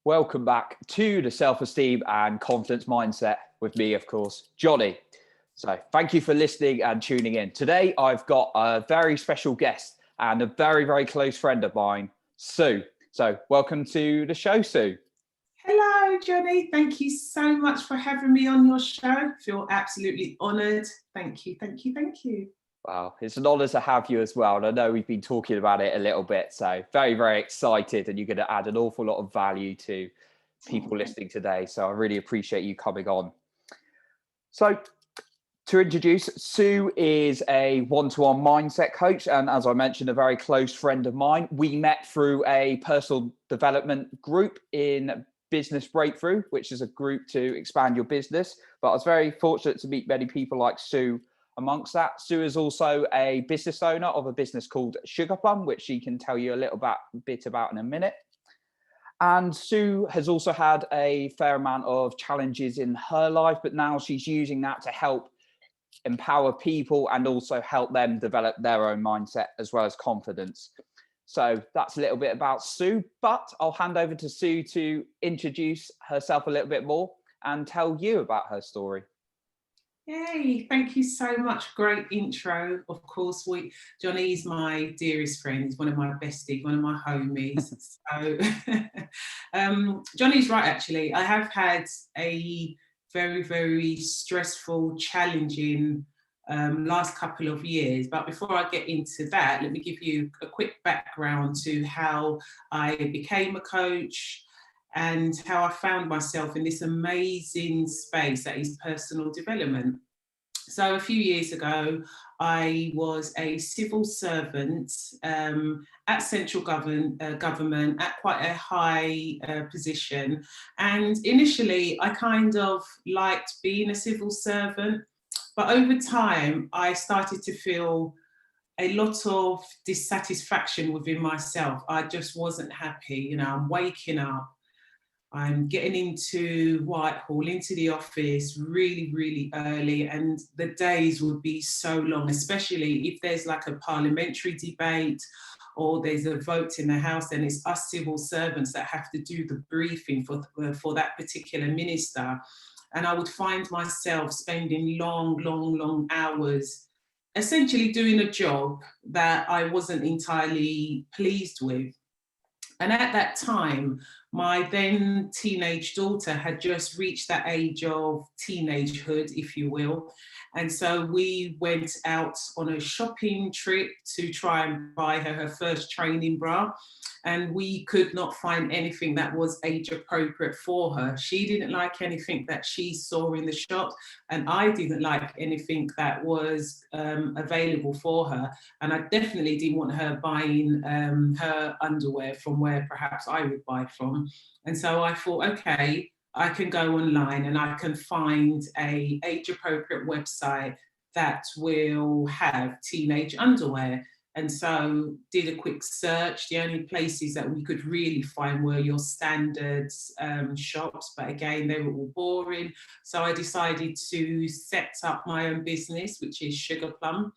Welcome back to the Self-Esteem and Confidence Mindset with me, of course, Johnny. So thank you for listening and tuning in. Today, I've got a very special guest and a very, very close friend of mine, Sue. So welcome to the show, Sue. Hello, Johnny. Thank you so much for having me on your show. I feel absolutely honoured. Thank you, thank you, thank you. Wow, it's an honour to have you as well. And I know we've been talking about it a little bit. So very, very excited. And you're going to add an awful lot of value to people listening today. So I really appreciate you coming on. So to introduce, Sue is a one-to-one mindset coach. And as I mentioned, a very close friend of mine. We met through a personal development group in Business Breakthrough, which is a group to expand your business. But I was very fortunate to meet many people like Sue amongst that. Sue is also a business owner of a business called Sugar Plum, which she can tell you a little bit about in a minute. And Sue has also had a fair amount of challenges in her life, but now she's using that to help empower people and also help them develop their own mindset as well as confidence. So that's a little bit about Sue, but I'll hand over to Sue to introduce herself a little bit more and tell you about her story. Yay, thank you so much. Great intro. Of course, Johnny's my dearest friend. He's one of my besties, one of my homies. So Johnny's right, actually. I have had a very, very stressful, challenging last couple of years. But before I get into that, let me give you a quick background to how I became a coach and how I found myself in this amazing space that is personal development. So a few years ago, I was a civil servant at central government at quite a high position. And initially, I kind of liked being a civil servant. But over time, I started to feel a lot of dissatisfaction within myself. I just wasn't happy. I'm waking up, I'm getting into Whitehall, into the office really, really early, and the days would be so long, especially if there's like a parliamentary debate or there's a vote in the House, and it's us civil servants that have to do the briefing for that particular minister. And I would find myself spending long hours essentially doing a job that I wasn't entirely pleased with. And at that time, my then teenage daughter had just reached that age of teenagehood, if you will. And so we went out on a shopping trip to try and buy her first training bra. And we could not find anything that was age appropriate for her. She didn't like anything that she saw in the shop, and I didn't like anything that was available for her. And I definitely didn't want her buying her underwear from where perhaps I would buy from. And so I thought, okay, I can go online and I can find a age-appropriate website that will have teenage underwear. And so did a quick search. The only places that we could really find were your standard shops, but again, they were all boring. So I decided to set up my own business, which is Sugar Plum,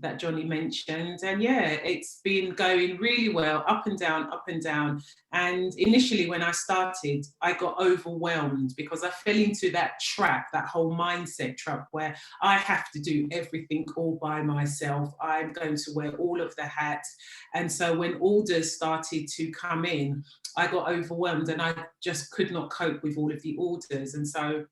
that Johnny mentioned. And yeah, it's been going really well, up and down, up and down. And initially when I started, I got overwhelmed because I fell into that trap, that whole mindset trap where I have to do everything all by myself. I'm going to wear all of the hats. And so when orders started to come in, I got overwhelmed and I just could not cope with all of the orders. And so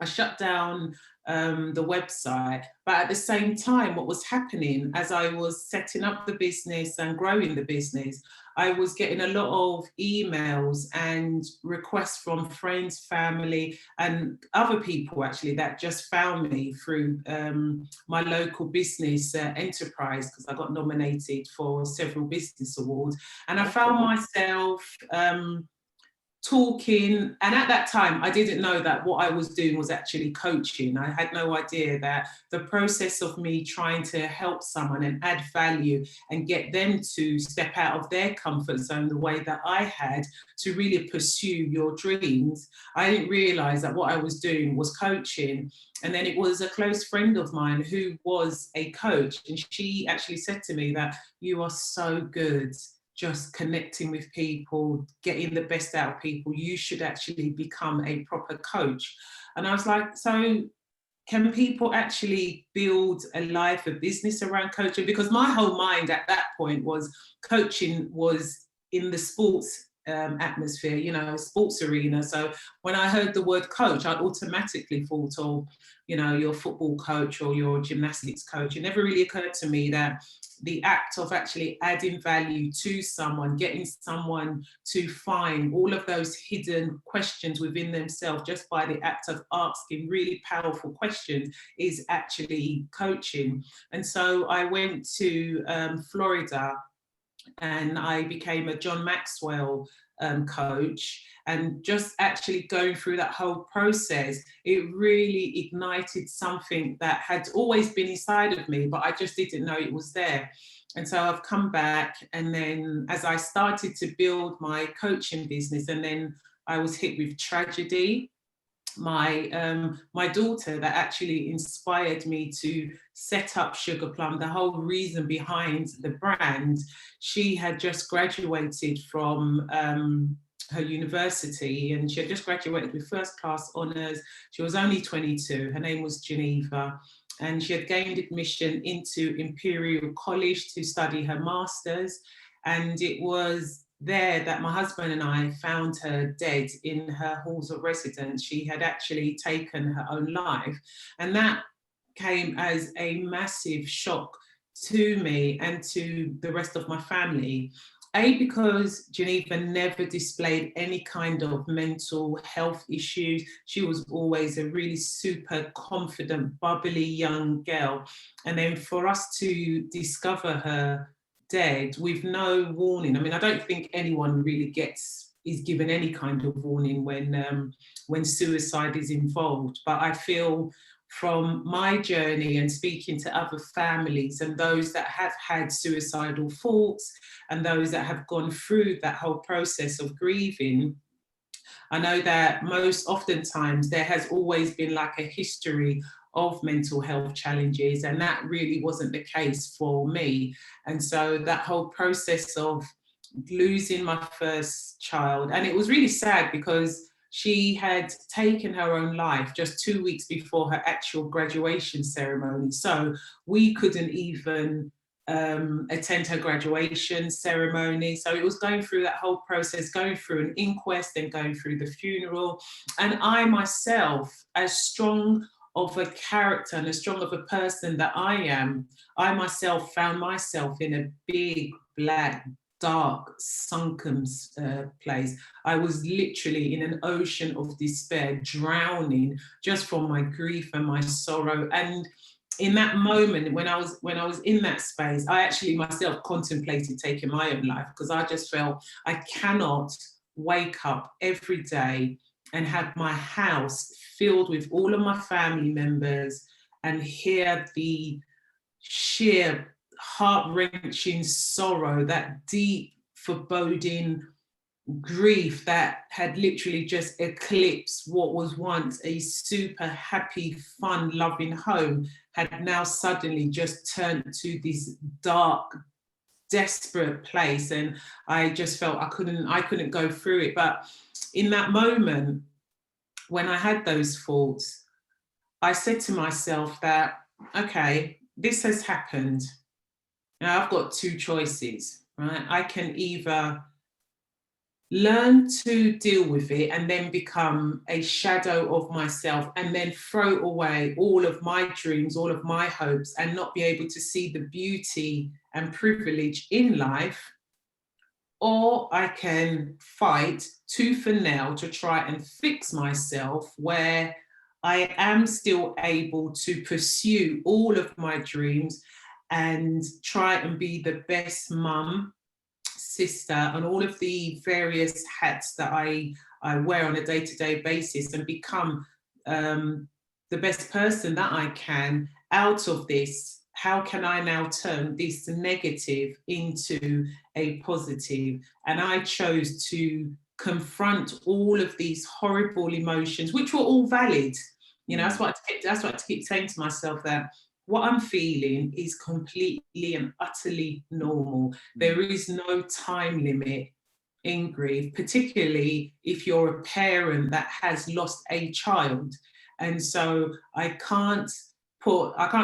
I shut down the website, but at the same time, what was happening as I was setting up the business and growing the business, I was getting a lot of emails and requests from friends, family, and other people actually that just found me through my local business enterprise, because I got nominated for several business awards. And I found myself talking, and at that time I didn't know that what I was doing was actually coaching. I had no idea that the process of me trying to help someone and add value and get them to step out of their comfort zone the way that I had to really pursue your dreams, I didn't realize that what I was doing was coaching. And then it was a close friend of mine who was a coach, and she actually said to me that you are so good just connecting with people, getting the best out of people. You should actually become a proper coach. And I was like, so can people actually build a life, a business around coaching? Because my whole mind at that point was coaching was in the sports atmosphere, you know, sports arena. So when I heard the word coach, I automatically thought, oh, you know, your football coach or your gymnastics coach. It never really occurred to me that the act of actually adding value to someone, getting someone to find all of those hidden questions within themselves just by the act of asking really powerful questions is actually coaching. And so I went to Florida, and I became a John Maxwell coach. And just actually going through that whole process, it really ignited something that had always been inside of me, but I just didn't know it was there. And so I've come back, and then as I started to build my coaching business, and then I was hit with tragedy. My daughter that actually inspired me to set up Sugar Plum, the whole reason behind the brand, she had just graduated from her university, and she had just graduated with first class honours. She was only 22. Her name was Geneva, and she had gained admission into Imperial College to study her master's. And it was there that my husband and I found her dead in her halls of residence. She had actually taken her own life. And that came as a massive shock to me and to the rest of my family. A, because Geneva never displayed any kind of mental health issues. She was always a really super confident, bubbly young girl. And then for us to discover her dead with no warning. I mean, I don't think anyone really is given any kind of warning when suicide is involved. But I feel from my journey and speaking to other families and those that have had suicidal thoughts and those that have gone through that whole process of grieving, I know that most oftentimes there has always been like a history of mental health challenges, and that really wasn't the case for me. And so that whole process of losing my first child, and it was really sad because she had taken her own life just 2 weeks before her actual graduation ceremony. So we couldn't even attend her graduation ceremony. So it was going through that whole process, going through an inquest, then going through the funeral. And I myself, as strong of a character and as strong of a person that I am, I myself found myself in a big, black, dark, sunken place. I was literally in an ocean of despair, drowning just from my grief and my sorrow. And in that moment, when I was in that space, I actually myself contemplated taking my own life, because I just felt I cannot wake up every day and have my house filled with all of my family members and hear the sheer heart-wrenching sorrow, that deep foreboding grief that had literally just eclipsed what was once a super happy, fun, loving home, had now suddenly just turned to this dark, desperate place. And I just felt I couldn't go through it. But in that moment, when I had those thoughts, I said to myself that, okay, this has happened. Now I've got two choices, right? I can either learn to deal with it and then become a shadow of myself and then throw away all of my dreams, all of my hopes, and not be able to see the beauty and privilege in life. Or I can fight tooth and nail to try and fix myself where I am still able to pursue all of my dreams and try and be the best mum, sister, and all of the various hats that I wear on a day-to-day basis, and become the best person that I can out of this. How can I now turn this negative into a positive? And I chose to confront all of these horrible emotions, which were all valid. You know, that's what I keep saying to myself, that what I'm feeling is completely and utterly normal. There is no time limit in grief, particularly if you're a parent that has lost a child. And so I can't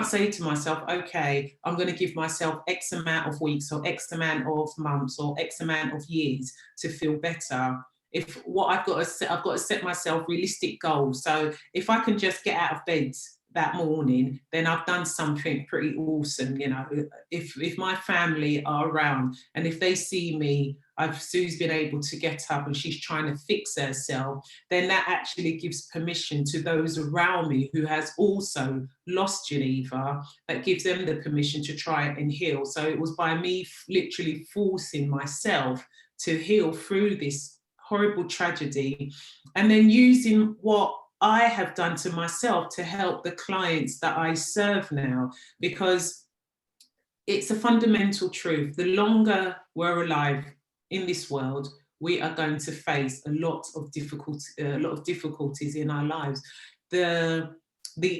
say to myself, okay, I'm going to give myself X amount of weeks or X amount of months or X amount of years to feel better. If what I've got to set myself realistic goals. So if I can just get out of bed that morning, then I've done something pretty awesome. You know, if my family are around and if they see me, Sue's been able to get up and she's trying to fix herself, then that actually gives permission to those around me who has also lost Geneva, that gives them the permission to try and heal. So it was by me literally forcing myself to heal through this horrible tragedy, and then using what I have done to myself to help the clients that I serve now, because it's a fundamental truth. The longer we're alive in this world, we are going to face a lot of difficulties in our lives. The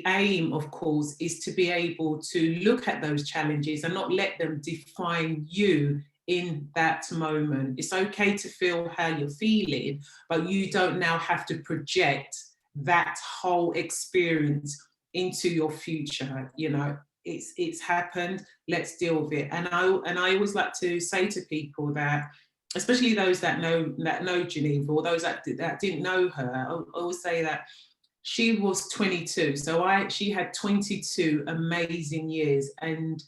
aim, of course, is to be able to look at those challenges and not let them define you in that moment. It's okay to feel how you're feeling, but you don't now have to project that whole experience into your future. You know, it's happened, let's deal with it. And I always like to say to people that, especially those that know Geneva, or those that didn't know her, I always say that she was 22, so she had 22 amazing years, and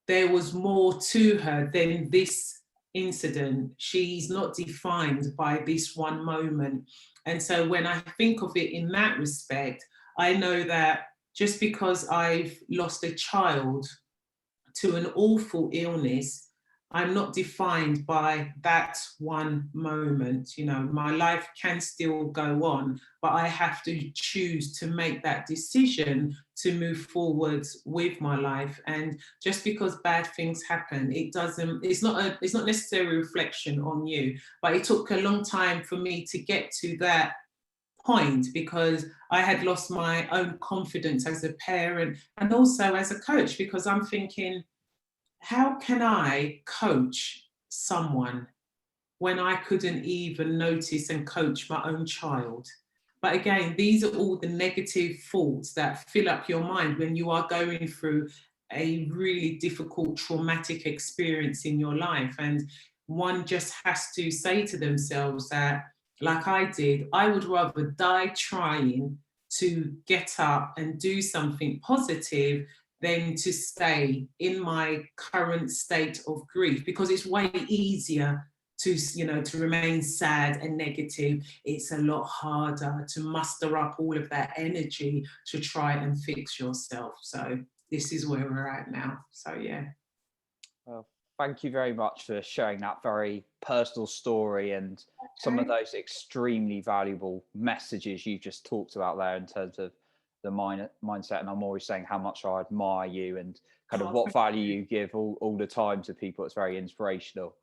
there was more to her than this incident. She's not defined by this one moment. And so when I think of it in that respect, I know that just because I've lost a child to an awful illness, I'm not defined by that one moment. You know, my life can still go on, but I have to choose to make that decision to move forward with my life. And just because bad things happen, it's not necessarily a reflection on you. But it took a long time for me to get to that point, because I had lost my own confidence as a parent and also as a coach, because I'm thinking, how can I coach someone when I couldn't even notice and coach my own child? But again, these are all the negative thoughts that fill up your mind when you are going through a really difficult, traumatic experience in your life. And one just has to say to themselves that, like I did, I would rather die trying to get up and do something positive than to stay in my current state of grief, because it's way easier to remain sad and negative. It's a lot harder to muster up all of that energy to try and fix yourself. So this is where we're at now. So yeah. Well, thank you very much for sharing that very personal story and some of those extremely valuable messages you just talked about there in terms of the mindset. And I'm always saying how much I admire you and kind of what value you give all the time to people. It's very inspirational.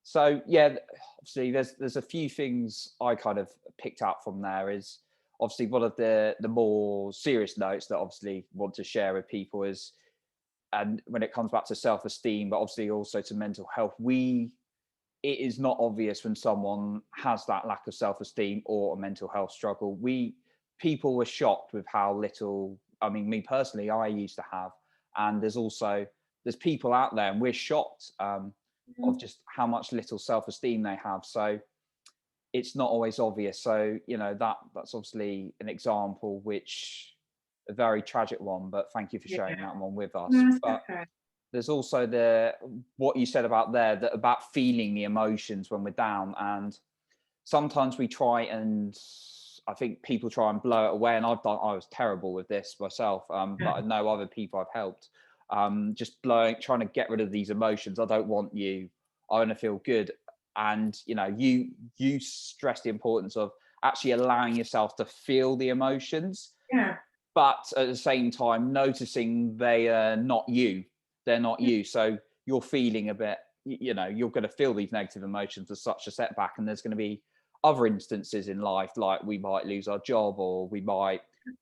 So yeah, obviously there's a few things I kind of picked out from there. Is obviously one of the more serious notes that obviously want to share with people is, and when it comes back to self-esteem, but obviously also to mental health, it is not obvious when someone has that lack of self-esteem or a mental health struggle. People were shocked with how little, I mean, me personally, I used to have, and there's people out there, and we're shocked of just how much little self-esteem they have. So it's not always obvious. So, you know, that's obviously an example, which a very tragic one, but thank you for sharing that one with us. But there's also what you said about there, that about feeling the emotions when we're down. And sometimes I think people try and blow it away, and I was terrible with this myself, but I know other people I've helped, just trying to get rid of these emotions. I don't want you, I want to feel good. And, you know, you stress the importance of actually allowing yourself to feel the emotions. Yeah. But at the same time, noticing they are not you. They're not you. So you're feeling a bit, you know, you're going to feel these negative emotions as such a setback. And there's going to be other instances in life, like we might lose our job, or we might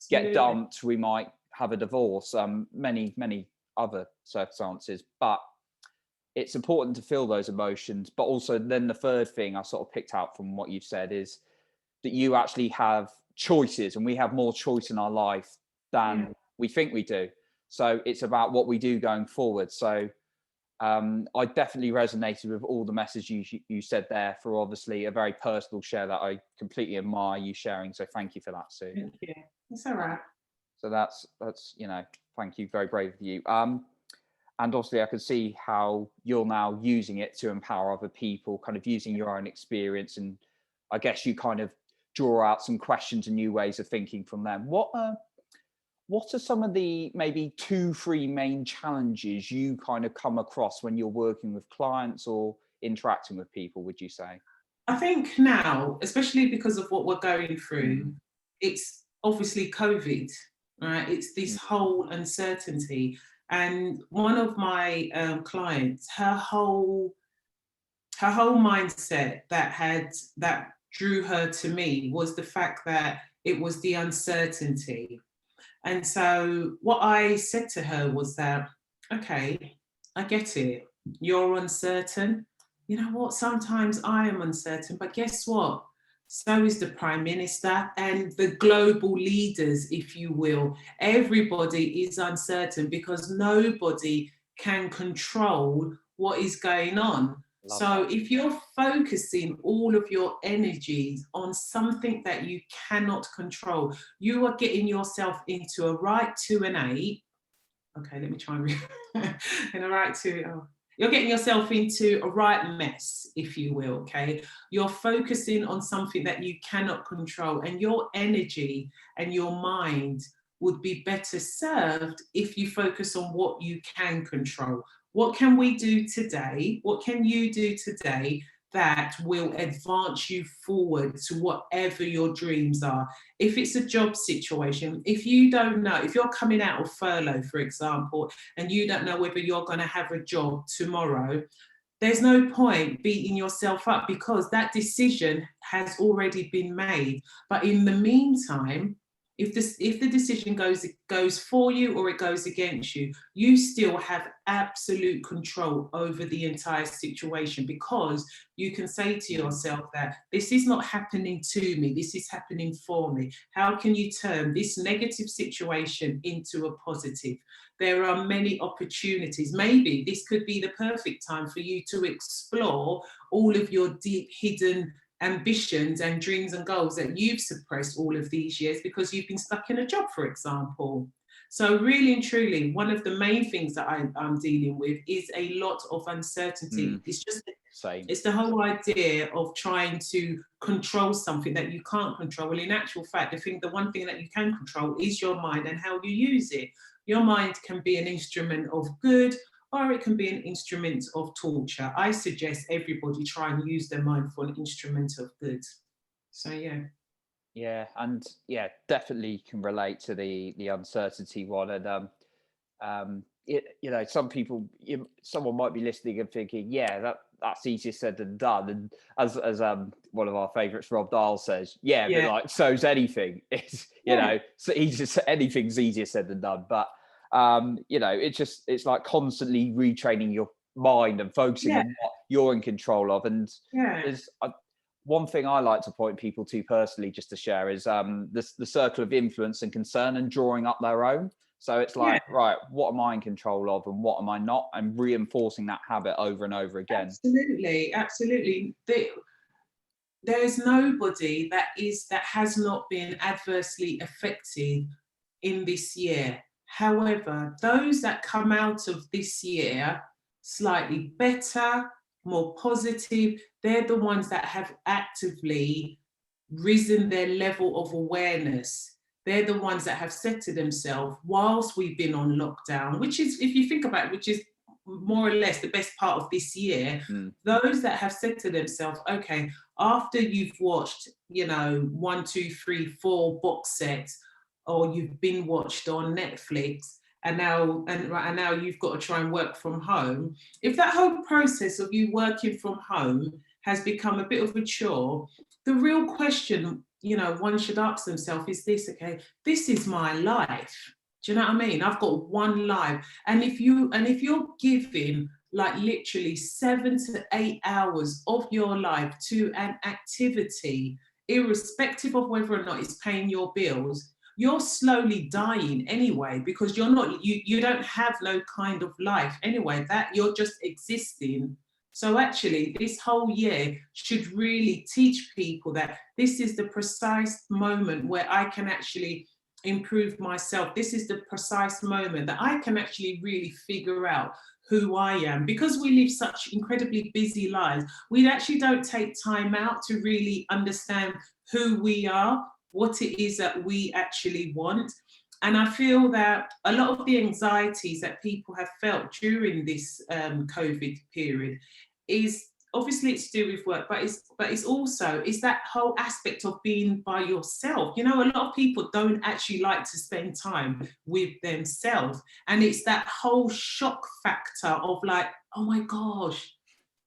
get dumped. We might have a divorce, many other circumstances, but it's important to feel those emotions. But also then the third thing I sort of picked out from what you've said is that you actually have choices, and we have more choice in our life than we think we do. So it's about what we do going forward. So I definitely resonated with all the message you said there, for obviously a very personal share that I completely admire you sharing. So thank you for that, Sue. Thank you. It's all right. So that's thank you, very brave of you. And obviously I could see how you're now using it to empower other people, kind of using your own experience, and I guess you kind of draw out some questions and new ways of thinking from them. What are some of the maybe 2-3 main challenges you kind of come across when you're working with clients or interacting with people, would you say? I think now, especially because of what we're going through, it's obviously COVID, right? It's this whole uncertainty. And one of my clients, her whole mindset that drew her to me was the fact that it was the uncertainty. And so what I said to her was that, okay, I get it. You're uncertain. You know what? Sometimes I am uncertain, but guess what? So is the Prime Minister and the global leaders, if you will. Everybody is uncertain because nobody can control what is going on. So if you're focusing all of your energies on something that you cannot control, you are getting yourself into a right 2 and 8. Okay, let me try and in a right 2. Oh. You're getting yourself into a right mess, if you will, okay? You're focusing on something that you cannot control, and your energy and your mind would be better served if you focus on what you can control. What can we do today? What can you do today that will advance you forward to whatever your dreams are? If it's a job situation, if you don't know, if you're coming out of furlough, for example, and you don't know whether you're going to have a job tomorrow, there's no point beating yourself up because that decision has already been made. But in the meantime, if the decision goes for you or it goes against you, you still have absolute control over the entire situation, because you can say to yourself that this is not happening to me, this is happening for me. How can you turn this negative situation into a positive? There are many opportunities. Maybe this could be the perfect time for you to explore all of your deep hidden ambitions and dreams and goals that you've suppressed all of these years because you've been stuck in a job, for example. So really and truly, one of the main things that I'm dealing with is a lot of uncertainty. It's the whole idea of trying to control something that you can't control. Well, in actual fact, the one thing that you can control is your mind and how you use it. Your mind can be an instrument of good, or it can be an instrument of torture. I suggest everybody try and use their mind for an instrument of good. So yeah, and definitely can relate to the uncertainty one. And some people, someone might be listening and thinking, that's easier said than done. And as one of our favorites, Rob Dahl, says, but like, so's anything. It's so anything's easier said than done. But it's like constantly retraining your mind and focusing on what you're in control of. And there's one thing I like to point people to personally, just to share, is the circle of influence and concern, and drawing up their own. So it's like, right, what am I in control of and what am I not? And reinforcing that habit over and over again. Absolutely. There's nobody that has not been adversely affected in this year. However, those that come out of this year slightly better, more positive, they're the ones that have actively risen their level of awareness. They're the ones that have said to themselves, whilst we've been on lockdown, which is, if you think about it, which is more or less the best part of this year, those that have said to themselves, okay, after you've watched, 1, 2, 3, 4 box sets, or you've been watched on Netflix, and now you've got to try and work from home. If that whole process of you working from home has become a bit of a chore, the real question, one should ask themselves is this, okay, this is my life. Do you know what I mean? I've got one life. And if you're giving like literally 7 to 8 hours of your life to an activity, irrespective of whether or not it's paying your bills, you're slowly dying anyway, because you don't have no kind of life anyway, that you're just existing. So actually this whole year should really teach people that this is the precise moment where I can actually improve myself. This is the precise moment that I can actually really figure out who I am. Because we live such incredibly busy lives, we actually don't take time out to really understand who we are, what it is that we actually want. And I feel that a lot of the anxieties that people have felt during this COVID period is obviously it's to do with work, but it's also that whole aspect of being by yourself. You know, a lot of people don't actually like to spend time with themselves, and it's that whole shock factor of like, oh my gosh,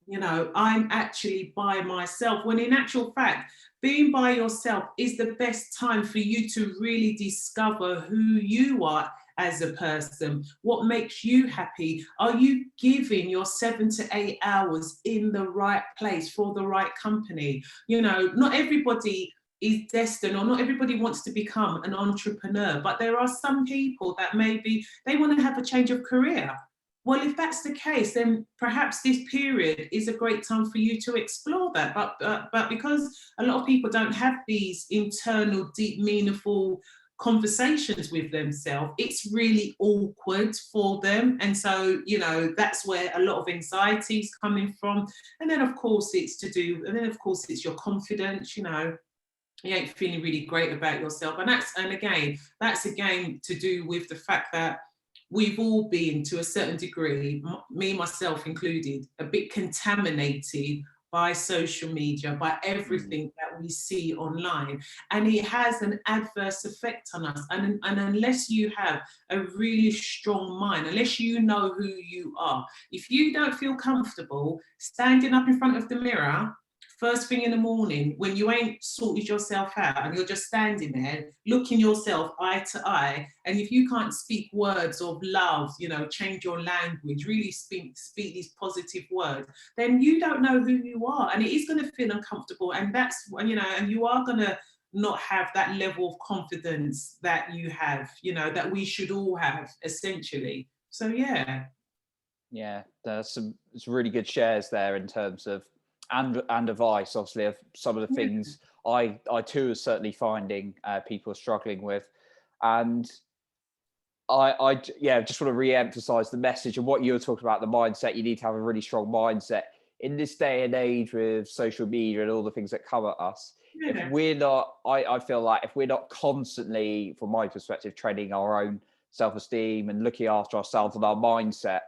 you know, I'm actually by myself, when in actual fact, being by yourself is the best time for you to really discover who you are as a person, what makes you happy. Are you giving your 7 to 8 hours in the right place for the right company? You know, not everybody is destined, or not everybody wants to become an entrepreneur, but there are some people that maybe they want to have a change of career. Well, if that's the case, then perhaps this period is a great time for you to explore that. But because a lot of people don't have these internal, deep, meaningful conversations with themselves, it's really awkward for them. And so, you know, that's where a lot of anxiety is coming from. And then, of course, it's your confidence, you know. You ain't feeling really great about yourself. And again, that's again to do with the fact that we've all been, to a certain degree, me, myself included, a bit contaminated by social media, by everything that we see online. And it has an adverse effect on us. And unless you have a really strong mind, unless you know who you are, if you don't feel comfortable standing up in front of the mirror first thing in the morning, when you ain't sorted yourself out and you're just standing there looking yourself eye to eye, and if you can't speak words of love, you know, change your language, really speak these positive words, then you don't know who you are, and it is going to feel uncomfortable. And that's, you know, and you are going to not have that level of confidence that you have, you know, that we should all have, essentially. So Yeah, there's some really good shares there in terms of and advice, obviously, of some of the things I too is certainly finding people are struggling with. And I just want to re-emphasize the message of what you were talking about, the mindset. You need to have a really strong mindset in this day and age with social media and all the things that come at us. If we're not, I feel like if we're not constantly, from my perspective, training our own self-esteem and looking after ourselves and our mindset,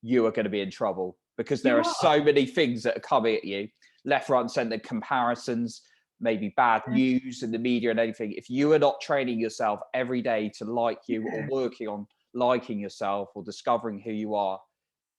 you are going to be in trouble, because there are so many things that are coming at you, left, right, and centre, comparisons, maybe bad news in the media and anything. If you are not training yourself every day to like you, or working on liking yourself or discovering who you are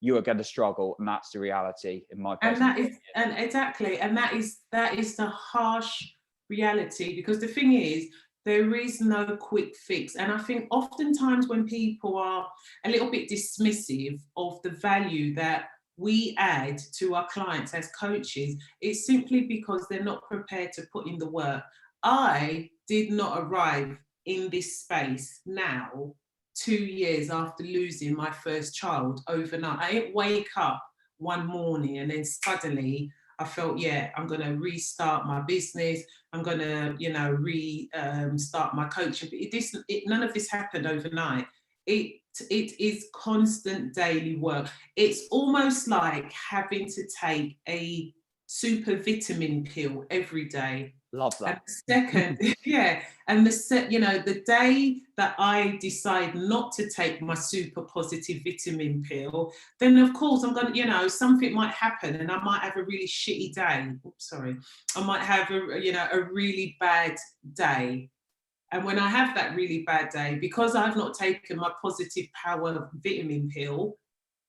going to struggle. And that's the reality, in my personal opinion. And exactly, and that is the harsh reality, because the thing is, there is no quick fix. And I think oftentimes when people are a little bit dismissive of the value that we add to our clients as coaches, it's simply because they're not prepared to put in the work. I did not arrive in this space now 2 years after losing my first child overnight. I didn't wake up one morning and then suddenly I felt, I'm going to restart my business. I'm going to, you know, start my coaching. But none of this happened overnight. It is constant daily work. It's almost like having to take a super vitamin pill every day. Love that. And the day that I decide not to take my super positive vitamin pill, then of course I'm going to, you know, something might happen and I might have a really shitty day. Oops, sorry. I might have a really bad day. And when I have that really bad day, because I've not taken my positive power vitamin pill,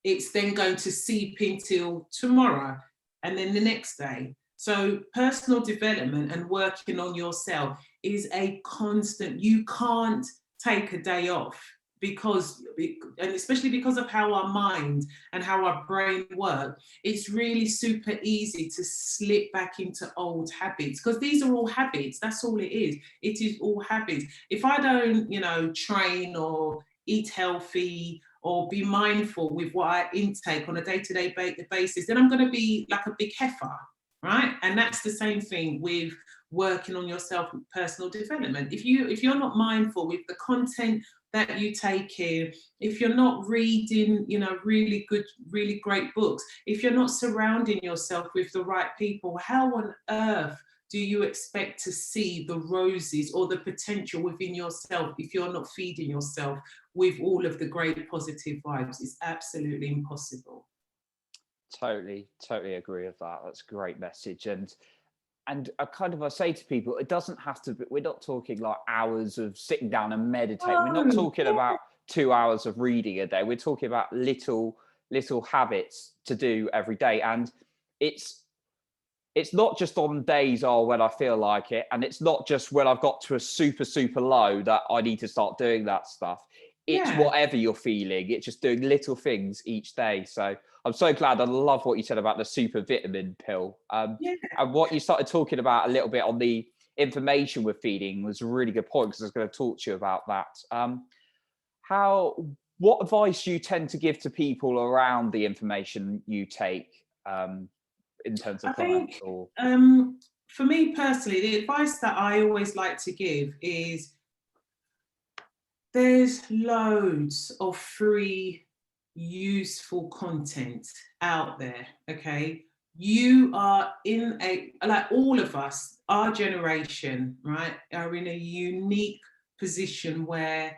it's then going to seep into tomorrow and then the next day. So personal development and working on yourself is a constant. You can't take a day off. and especially because of how our mind and how our brain work, it's really super easy to slip back into old habits, because these are all habits. That's all it is. It is all habits. If I don't, train or eat healthy or be mindful with what I intake on a day-to-day basis, then I'm going to be like a big heifer, right? And that's the same thing with working on yourself, personal development. If you're not mindful with the content that you take in, if you're not reading, really good, really great books, if you're not surrounding yourself with the right people, how on earth do you expect to see the roses or the potential within yourself if you're not feeding yourself with all of the great positive vibes? It's absolutely impossible. Totally agree with that. That's a great message. And I say to people, it doesn't have to be, we're not talking like hours of sitting down and meditating. We're not talking about 2 hours of reading a day. We're talking about little habits to do every day. And it's not just on days when I feel like it. And it's not just when I've got to a super, super low that I need to start doing that stuff. It's whatever you're feeling. It's just doing little things each day. So I'm so glad. I love what you said about the super vitamin pill. And what you started talking about a little bit on the information we're feeding was a really good point, because I was going to talk to you about that. What advice do you tend to give to people around the information you take in terms of clients? For me personally, the advice that I always like to give is there's loads of free, useful content out there, okay? You are like all of us, our generation, right, are in a unique position where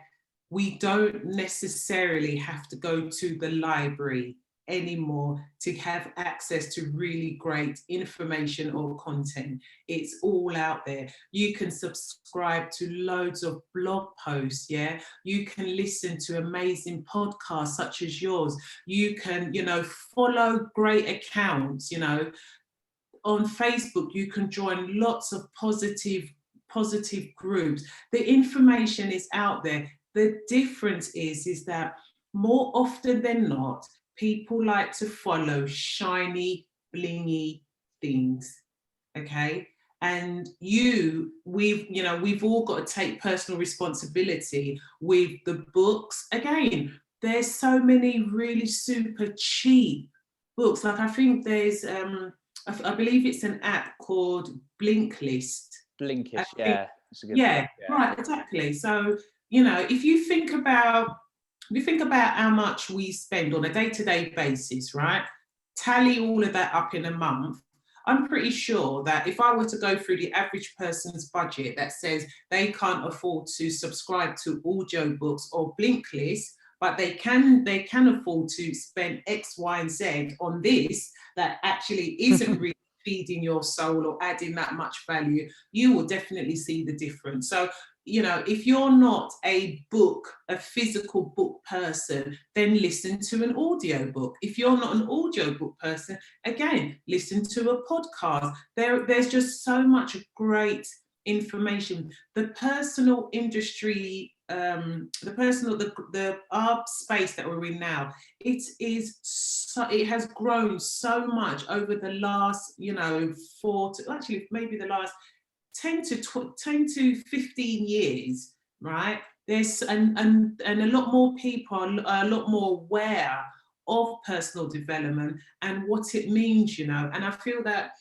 we don't necessarily have to go to the library anymore to have access to really great information or content. It's all out there. You can subscribe to loads of blog posts, you can listen to amazing podcasts such as yours. You can follow great accounts. On Facebook you can join lots of positive groups. The information is out there. The difference is that more often than not, people like to follow shiny, blingy things, okay? And we've all got to take personal responsibility with the books. Again, there's so many really super cheap books. Like I think there's, I believe it's an app called Blinkist. Blinkist, yeah. It's a good yeah, book, right, exactly. So, if you think about how much we spend on a day-to-day basis, right? Tally all of that up in a month. I'm pretty sure that if I were to go through the average person's budget that says they can't afford to subscribe to audiobooks or Blinkist, but they can afford to spend X, Y, and Z on this that actually isn't really feeding your soul or adding that much value, you will definitely see the difference. So, if you're not a physical book person, then listen to an audiobook. If you're not an audiobook person, again, listen to a podcast. There's just so much great information. The personal industry, our space that we're in now, it has grown so much over the last, maybe the last 10 to 15 years, right? There's and a lot more people are a lot more aware of personal development and what it means, and I feel that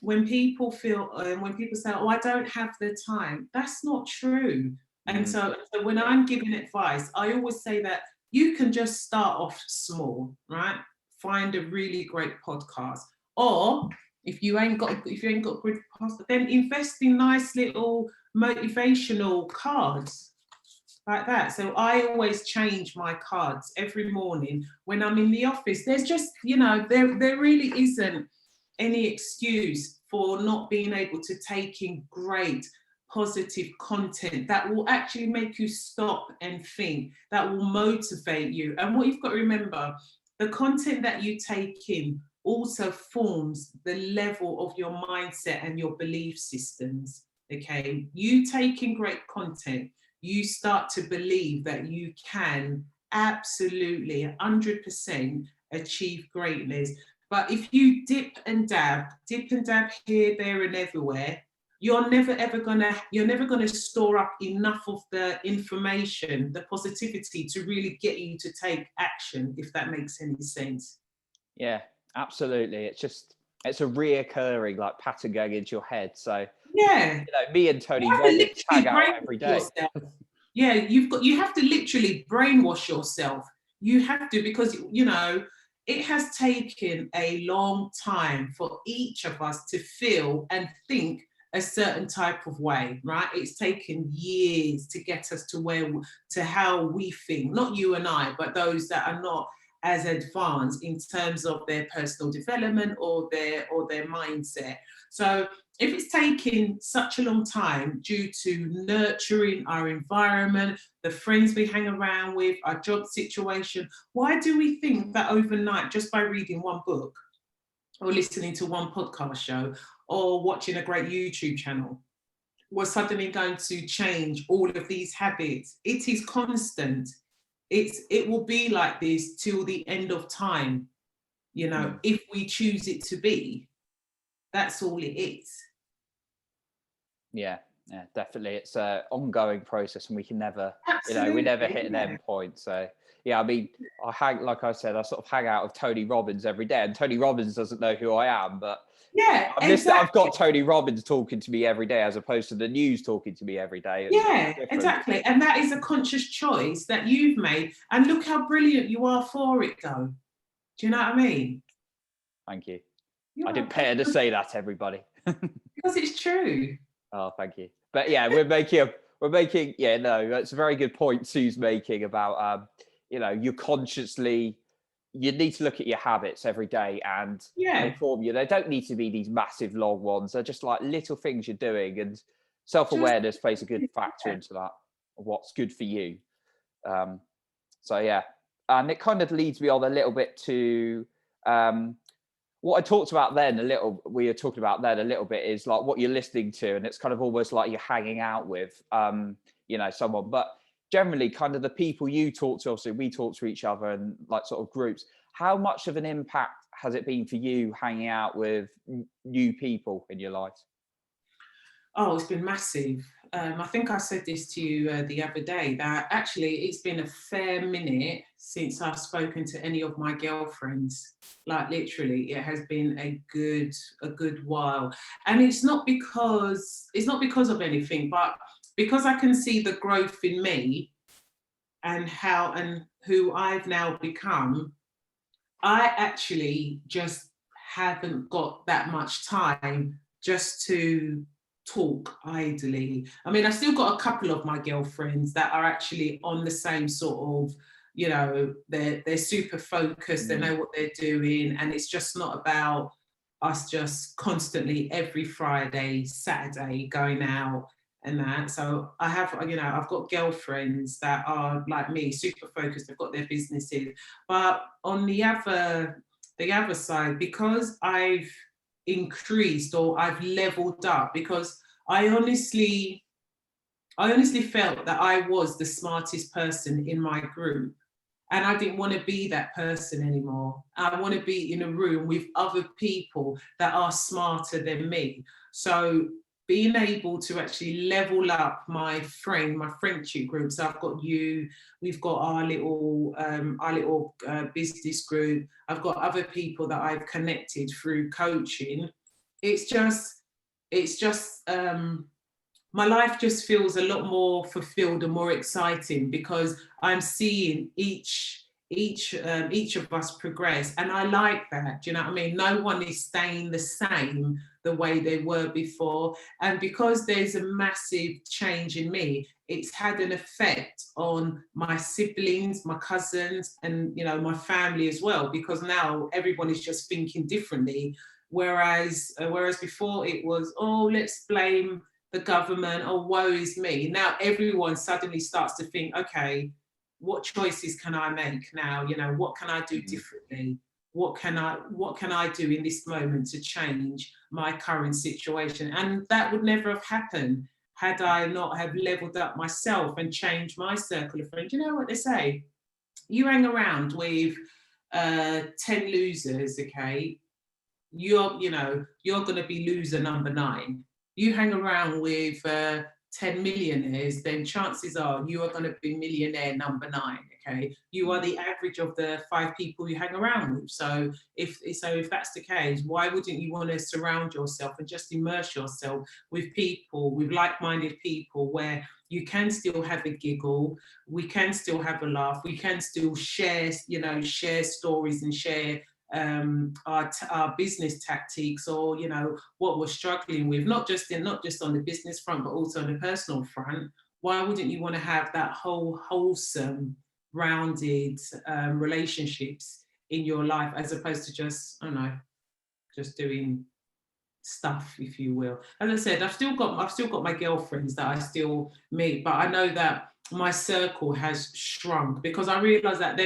when people say, oh, I don't have the time, that's not true. And so when I'm giving advice, I always say that you can just start off small, right? Find a really great podcast, or if you ain't got good podcast, then invest in nice little motivational cards like that. So I always change my cards every morning when I'm in the office. There's just, there really isn't any excuse for not being able to take in great positive content that will actually make you stop and think, that will motivate you. And what you've got to remember, the content that you take in also forms the level of your mindset and your belief systems. Okay, you take in great content, you start to believe that you can absolutely 100% achieve greatness. But if you dip and dab here, there, and everywhere, you're never gonna store up enough of the information, the positivity, to really get you to take action, if that makes any sense. Yeah, absolutely. It's a reoccurring like pattern going into your head. So, Yeah. me and Tony You have to Robbins hang literally out every brainwash day. yourself. Yeah, you have to literally brainwash yourself. You have to, because it has taken a long time for each of us to feel and think a certain type of way, right? It's taken years to get us to how we think, not you and I, but those that are not as advanced in terms of their personal development or their mindset. So if it's taking such a long time due to nurturing our environment, the friends we hang around with, our job situation, why do we think that overnight, just by reading one book or listening to one podcast show or watching a great YouTube channel, we're suddenly going to change all of these habits? It is constant. It will be like this till the end of time, if we choose it to be. That's all it is. Yeah, definitely. It's an ongoing process, and we can never, Absolutely, we never hit an end point. So, yeah, I mean, like I said, I sort of hang out with Tony Robbins every day, and Tony Robbins doesn't know who I am, but yeah, I've got Tony Robbins talking to me every day, as opposed to the news talking to me every day. Yeah, exactly. And that is a conscious choice that you've made. And look how brilliant you are for it, though. Do you know what I mean? Thank you. You're I didn't pay her to say that, everybody. Because it's true. Oh, thank you. But yeah, we're making, yeah, no, that's a very good point Sue's making about, you need to look at your habits every day and inform you. They don't need to be these massive long ones. They're just like little things you're doing, and self-awareness plays a good factor into that, of what's good for you. So yeah, and it kind of leads me on a little bit to, what I talked about then we were talking about then a little bit is like what you're listening to, and it's kind of almost like you're hanging out with, someone. But generally, kind of the people you talk to, obviously we talk to each other and like sort of groups. How much of an impact has it been for you hanging out with new people in your life? Oh, it's been massive. I think I said this to you the other day, that actually it's been a fair minute since I've spoken to any of my girlfriends. Like literally, it has been a good while. And it's not because of anything, but because I can see the growth in me and who I've now become. I actually just haven't got that much time just to talk idly. I mean, I still got a couple of my girlfriends that are actually on the same sort of, they're super focused, they know what they're doing, and it's just not about us just constantly every Friday, Saturday going out and that. So I've got girlfriends that are like me, super focused, they've got their businesses. But on the other side, because I've increased or I've leveled up, because I honestly felt that I was the smartest person in my group, and I didn't want to be that person anymore. I want to be in a room with other people that are smarter than me. So being able to actually level up my friendship group. So I've got you, we've got our little business group. I've got other people that I've connected through coaching. It's just my life just feels a lot more fulfilled and more exciting, because I'm seeing each of us progress, and I like that. Do you know what I mean? No one is staying the same the way they were before, and because there's a massive change in me, it's had an effect on my siblings, my cousins, and my family as well, because now everyone is just thinking differently. Whereas before it was, oh, let's blame the government, or woe is me. Now everyone suddenly starts to think, okay, what choices can I make now? What can I do differently? What can I do in this moment to change my current situation? And that would never have happened had I not have leveled up myself and changed my circle of friends. You know what they say? You hang around with 10 losers, okay? You're going to be loser number 9. You hang around with 10 millionaires, then chances are you are going to be millionaire number 9. Okay, you are the average of the 5 people you hang around with. So if that's the case, why wouldn't you want to surround yourself and just immerse yourself with people, with like-minded people, where you can still have a giggle, we can still have a laugh, we can still share stories and share our business tactics, or what we're struggling with, not just on the business front, but also on the personal front. Why wouldn't you want to have that whole wholesome, rounded relationships in your life, as opposed to just doing stuff, if you will? As I said, I've still got my girlfriends that I still meet, but I know that my circle has shrunk, because I realized that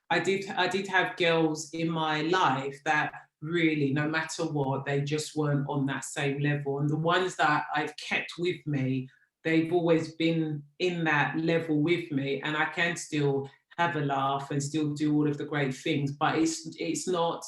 I did have girls in my life that really, no matter what, they just weren't on that same level. And the ones that I've kept with me, they've always been in that level with me, and I can still have a laugh and still do all of the great things. But it's not,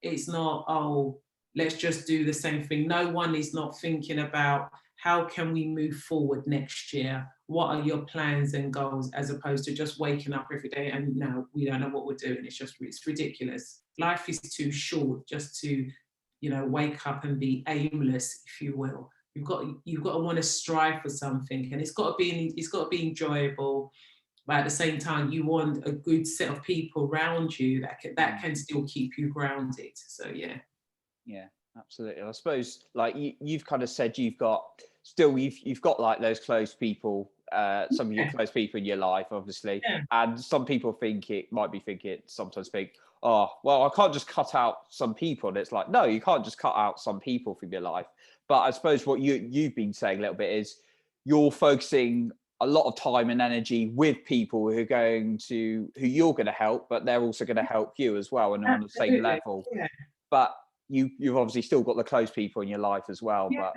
oh, let's just do the same thing. No one is not thinking about how can we move forward next year? What are your plans and goals, as opposed to just waking up every day and no, we don't know what we're doing. It's ridiculous. Life is too short just to, wake up and be aimless, if you will. You've got to want to strive for something, and it's got to be enjoyable. But at the same time, you want a good set of people around you that can still keep you grounded. So yeah. Yeah, absolutely. I suppose, like you've kind of said, you've got like those close people, some of your close people in your life, obviously. Yeah. And some people sometimes think, oh, well, I can't just cut out some people. And it's like, no, you can't just cut out some people from your life. But I suppose what you've been saying a little bit is you're focusing a lot of time and energy with people who you're going to help, but they're also going to help you as well, and on the same level. Yeah. But you've obviously still got the close people in your life as well. Yeah.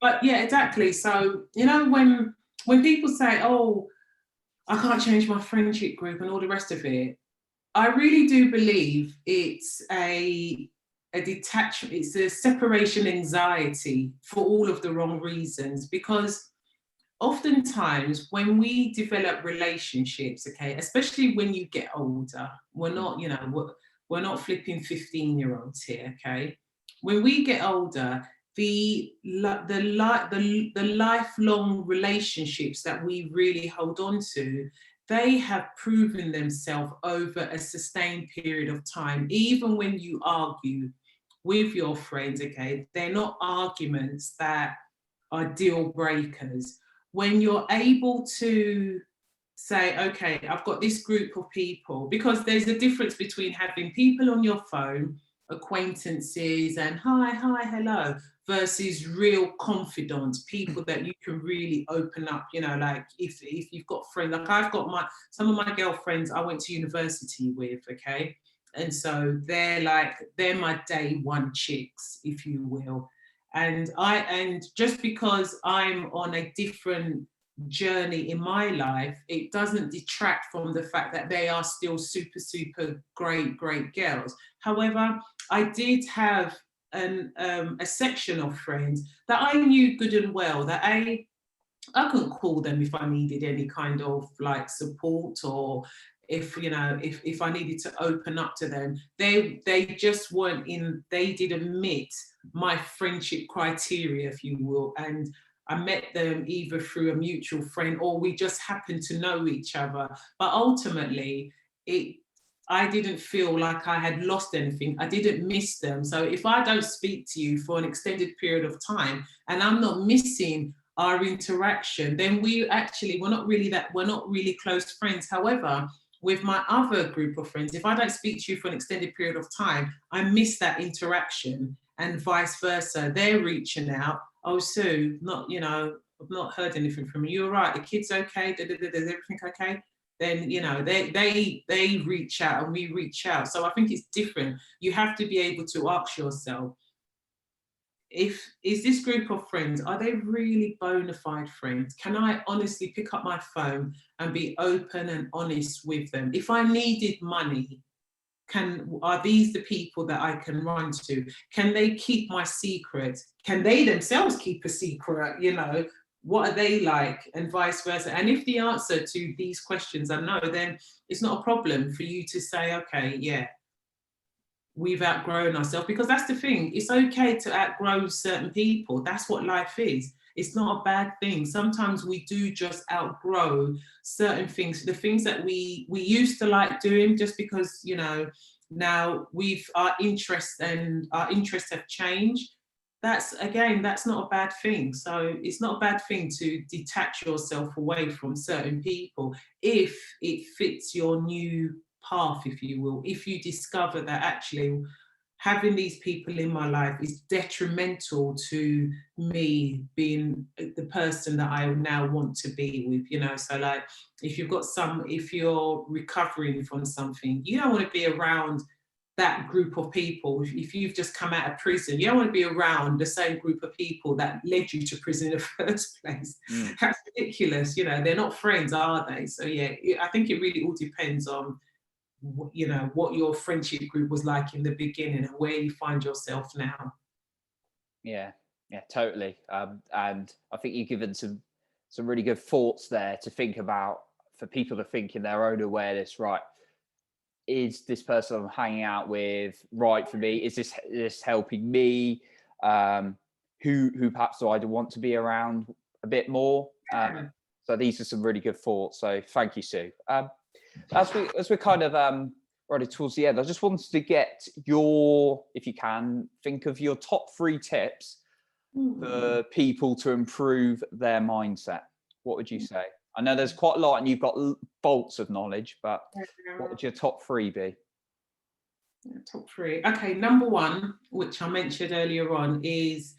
But yeah, exactly. So when people say, oh, I can't change my friendship group and all the rest of it, I really do believe it's a detachment, it's a separation anxiety for all of the wrong reasons. Because oftentimes when we develop relationships, okay, especially when you get older, we're not flipping 15-year-olds here, okay? When we get older, the lifelong relationships that we really hold on to, they have proven themselves over a sustained period of time. Even when you argue with your friends, okay, they're not arguments that are deal breakers. When you're able to say, okay, I've got this group of people, because there's a difference between having people on your phone, acquaintances and hi, hello, versus real confidants, people that you can really open up, like if you've got friends, like I've got some of my girlfriends I went to university with, okay? And so they're my day one chicks, if you will. And just because I'm on a different journey in my life, it doesn't detract from the fact that they are still super, super great girls. However, I did have a section of friends that I knew good and well, that I couldn't call them if I needed any kind of like support, or if I needed to open up to them. They just weren't they didn't meet my friendship criteria, if you will. And I met them either through a mutual friend, or we just happened to know each other. But ultimately, I didn't feel like I had lost anything. I didn't miss them. So if I don't speak to you for an extended period of time and I'm not missing our interaction, then we're not really close friends. However, with my other group of friends, if I don't speak to you for an extended period of time, I miss that interaction, and vice versa. They're reaching out. Oh, Sue, I've not heard anything from you. You're right. The kid's okay. Is everything okay? Then they reach out and we reach out. So I think it's different. You have to be able to ask yourself, is this group of friends, are they really bona fide friends? Can I honestly pick up my phone and be open and honest with them? If I needed money, are these the people that I can run to? Can they keep my secret? Can they themselves keep a secret? You know, what are they like, and vice versa? And if the answer to these questions are no, then it's not a problem for you to say, okay, yeah, we've outgrown ourselves. Because that's the thing, it's okay to outgrow certain people. That's what life is. It's not a bad thing. Sometimes we do just outgrow certain things, the things that we used to like doing, just because, you know, now our interests have changed. That's, again, that's not a bad thing. So it's not a bad thing to detach yourself away from certain people if it fits your new path, if you will. If you discover that actually having these people in my life is detrimental to me being the person that I now want to be with, you know. So like, if you're recovering from something, you don't want to be around that group of people. If you've just come out of prison, you don't want to be around the same group of people that led you to prison in the first place. That's ridiculous. You know, they're not friends, are they? So yeah, I think it really all depends on, you know, what your friendship group was like in the beginning and where you find yourself now. Yeah, totally. And I think you've given some really good thoughts there to think about, for people to think in their own awareness, right? Is this person I'm hanging out with right for me? Is this helping me? Who perhaps do I want to be around a bit more? So these are some really good thoughts. So thank you, Sue. As we're kind of running towards the end, I just wanted to get if you can, think of your top 3 tips for people to improve their mindset. What would you say? I know there's quite a lot and you've got bolts of knowledge, but what would your top 3 be? Top 3. Okay, number 1, which I mentioned earlier on, is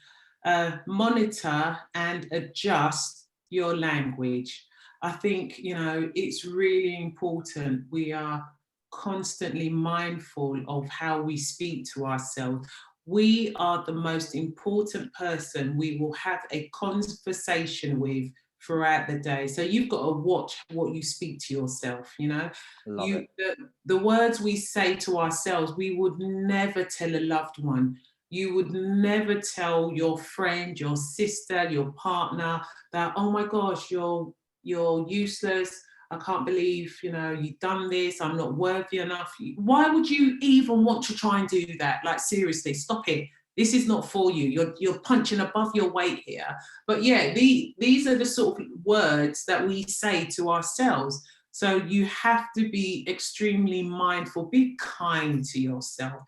monitor and adjust your language. I think, you know, it's really important we are constantly mindful of how we speak to ourselves. We are the most important person we will have a conversation with throughout the day. So you've got to watch what you speak to yourself, you know. The words we say to ourselves, we would never tell a loved one. You would never tell your friend, your sister, your partner that, oh my gosh, you're useless. I can't believe, you know, you've done this. I'm not worthy enough. Why would you even want to try and do that? Like, seriously, stop it. This is not for you. You're punching above your weight here. But yeah, these are the sort of words that we say to ourselves. So you have to be extremely mindful. Be kind to yourself.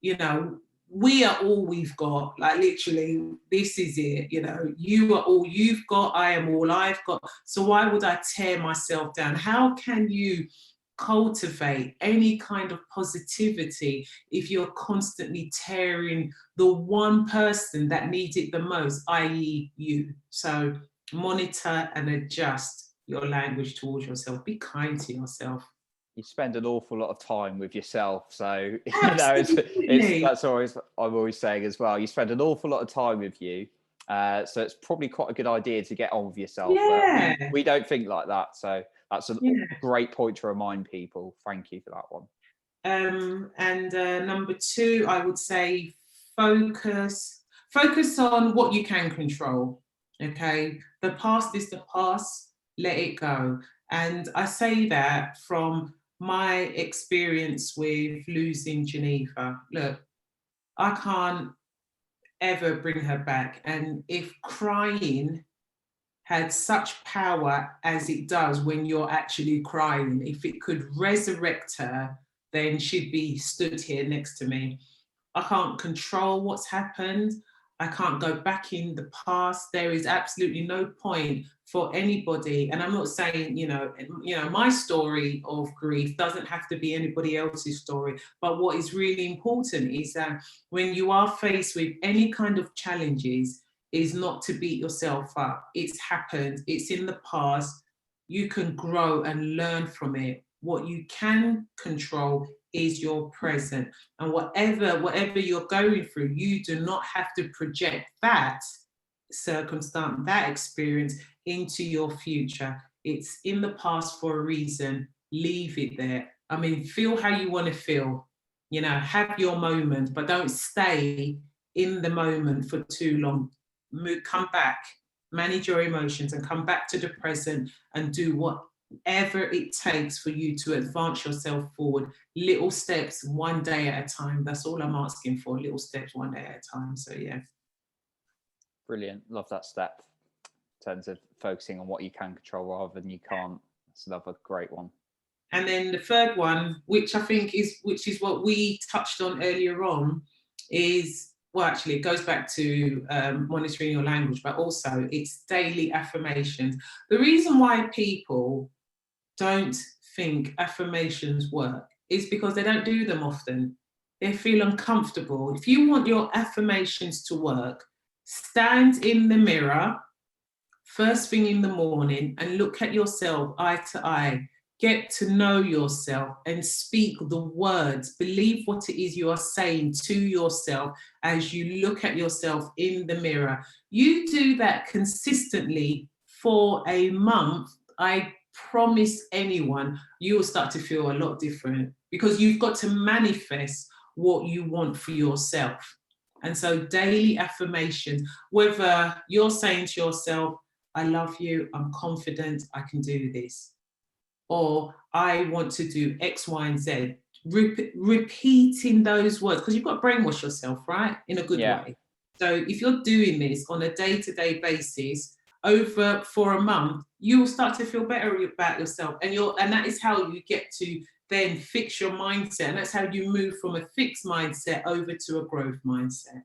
You know, we are all we've got. Like, literally, this is it. You know, you are all you've got. I am all I've got. So why would I tear myself down? How can you cultivate any kind of positivity if you're constantly tearing the one person that needs it the most, i.e. you? So monitor and adjust your language towards yourself. Be kind to yourself. You spend an awful lot of time with yourself, so you know that's always, I'm always saying as well, you spend an awful lot of time with you, so it's probably quite a good idea to get on with yourself. Yeah. But we don't think like that, so that's a great point to remind people. Thank you for that one. And number 2, I would say focus on what you can control. Okay, the past is the past, let it go. And I say that from my experience with losing Geneva. Look, I can't ever bring her back. And if crying had such power as it does when you're actually crying, if it could resurrect her, then she'd be stood here next to me. I can't control what's happened. I can't go back in the past. There is absolutely no point for anybody. And I'm not saying, you know, my story of grief doesn't have to be anybody else's story. But what is really important is that when you are faced with any kind of challenges, is not to beat yourself up. It's happened. It's in the past. You can grow and learn from it. What you can control is your present. And whatever you're going through, you do not have to project that circumstance, that experience into your future. It's in the past for a reason. Leave it there. I mean, feel how you want to feel, have your moment, but don't stay in the moment for too long. Come back, manage your emotions, and come back to the present and do whatever it takes for you to advance yourself forward. Little steps, one day at a time. That's all I'm asking for. Little steps, one day at a time. So yeah. Brilliant. Love that step in terms of focusing on what you can control rather than you can't. That's another great one. And then the third one, which I think is what we touched on earlier on, is, well, actually, it goes back to monitoring your language, but also it's daily affirmations. The reason why people don't think affirmations work is because they don't do them often. They feel uncomfortable. If you want your affirmations to work, stand in the mirror first thing in the morning and look at yourself eye to eye. Get to know yourself and speak the words. Believe what it is you are saying to yourself as you look at yourself in the mirror. You do that consistently for a month, I promise anyone, you will start to feel a lot different, because you've got to manifest what you want for yourself. And so daily affirmations, whether you're saying to yourself, I love you, I'm confident, I can do this, or I want to do X, Y, and Z. Repeating those words, because you've got to brainwash yourself, right? In a good way. So if you're doing this on a day-to-day basis for a month, you will start to feel better about yourself. And that is how you get to then fix your mindset. And that's how you move from a fixed mindset over to a growth mindset.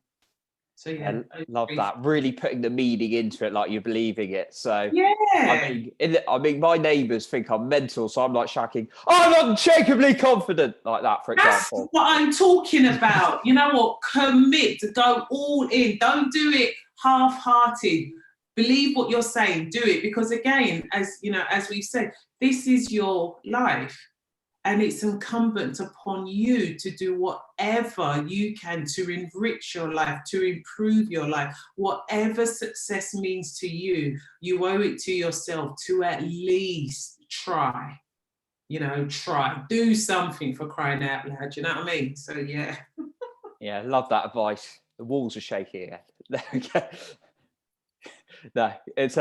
So yeah, I love that. Really putting the meaning into it, like you're believing it. So yeah, I mean, my neighbours think I'm mental, so I'm like shouting, "I'm unshakably confident," like that, for example. That's what I'm talking about. You know what? Commit, go all in. Don't do it half-hearted. Believe what you're saying. Do it, because again, as we've said, this is your life. And it's incumbent upon you to do whatever you can to enrich your life, to improve your life. Whatever success means to you, you owe it to yourself to at least try. Try. Do something, for crying out loud. You know what I mean? So, yeah. Yeah, love that advice. The walls are shaking. There we go. No, it's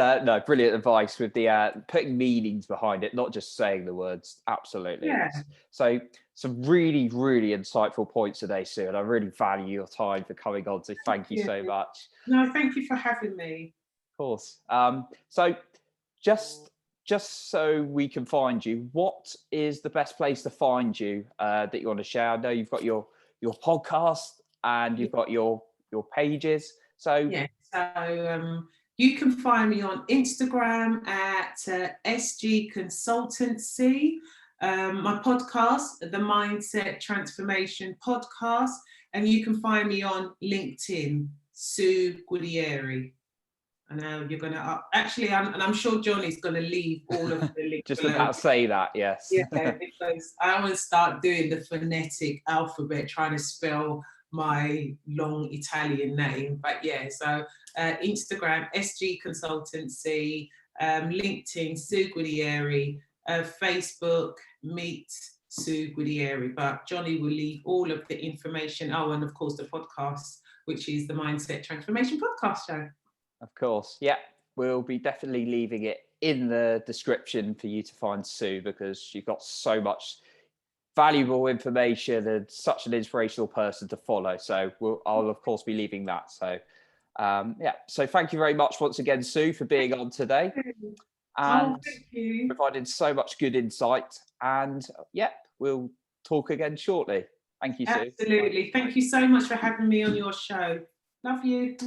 brilliant advice with the putting meanings behind it, not just saying the words. Absolutely. Yeah. So some really, really insightful points today, Sue, and I really value your time for coming on. So thank you so much. No, thank you for having me. Of course. So just so we can find you, what is the best place to find you that you want to share? I know you've got your podcast and you've got your pages. So yeah. So you can find me on Instagram at SG Consultancy. My podcast, the Mindset Transformation Podcast, and you can find me on LinkedIn, Sue Guerrieri. I know you're going to actually, I'm sure Johnny's going to leave all of the links. Just about to say that, yes. Yeah, because I want to start doing the phonetic alphabet, trying to spell my long Italian name. But yeah, so Instagram, SG Consultancy, LinkedIn, Sue Guerrieri, Facebook, Meet Sue Guerrieri. But Johnny will leave all of the information. Oh, and of course the podcast, which is the Mindset Transformation Podcast Show. Of course. Yeah, we'll be definitely leaving it in the description for you to find Sue, because you've got so much valuable information and such an inspirational person to follow. So I'll of course be leaving that. So so thank you very much once again, Sue, for being on today and providing so much good insight. And we'll talk again shortly. Thank you, Sue. Absolutely. Thank you so much for having me on your show. Love you.